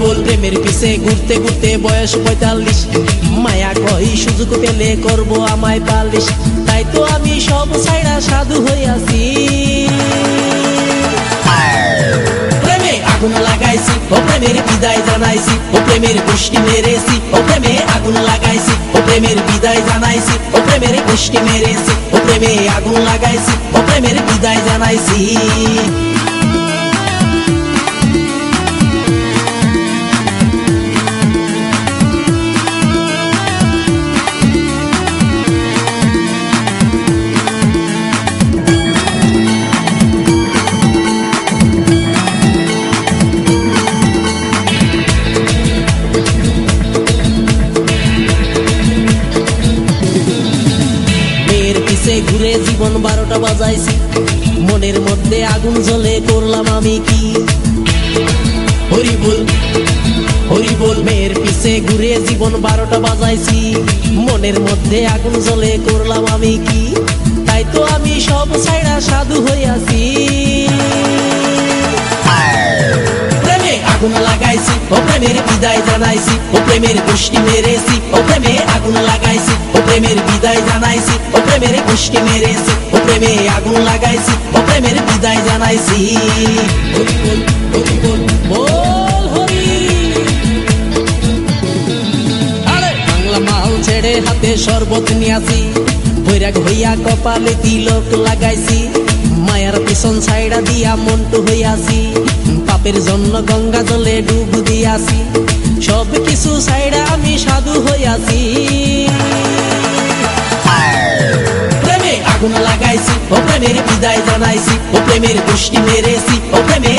বল প্রেমের পিছে ঘুরতে ঘুরতে বয়স ৪৫, মায়া কই সুযোগ পেলে করব আমায় পালিশ, তাই তো আমি সব ছাইড়া সাধু হইয়াছি। প্রেমে আগুন লাগাইছি, ও প্রেমের বিদায় জানাইছি, ও প্রেমের গোষ্ঠী মেরেছি, ও প্রেমে আগুন লাগাইছি, ও প্রেমের বিদায় জানাইছি, ও প্রেমের গোষ্ঠী মেরেছি, ও প্রেমে আগুন লাগাইছি, ও প্রেমের বিদায় জানাইছি। ঘুরে জীবন ১২টা বাজাইছি, মনের মধ্যে আগুন জ্বলে করলাম আমি কি। হরি বল হরি বল, মেয়ের পিছে ঘুরে জীবন ১২টা বাজাইছি, মনের মধ্যে আগুন জ্বলে করলাম আমি কি, তাই তো আমি সব ছাইড়া সাধু হইয়াছি। প্রেমে আগুন লাগাইছি, ও প্রেমের বিদায় জানাইছি, ও প্রেমের গোষ্ঠী মেরেছি, ও প্রেমে আগুন লাগাইছি, ও প্রেমের বিদায় জানাইছি, ও প্রেমের গোষ্ঠী মেরেছি, ও প্রেমে আগুন লাগাইছি, ও প্রেমের বিদায় জানাইছি। হরি বল হরি বল বল হরি। আরে বাংলা মাল ছেড়ে হাতে শরবত নিয়াছি, বৈরাগ হইয়া কপালে তিলক লাগাইছি, মায়ার পিছন ছাইড়া দিয়া মন্টু হইয়াছি, পাপের জন্য গঙ্গা জলে ডুব দিয়াছি, সব কিছু ছাইড়া আমি সাধু হইয়াছি। প্রেমে আগুন লাগাইছি, ও প্রেমের বিদায় জানাইছি, ও প্রেমের গোষ্ঠী মেরেছি, ও প্রেমে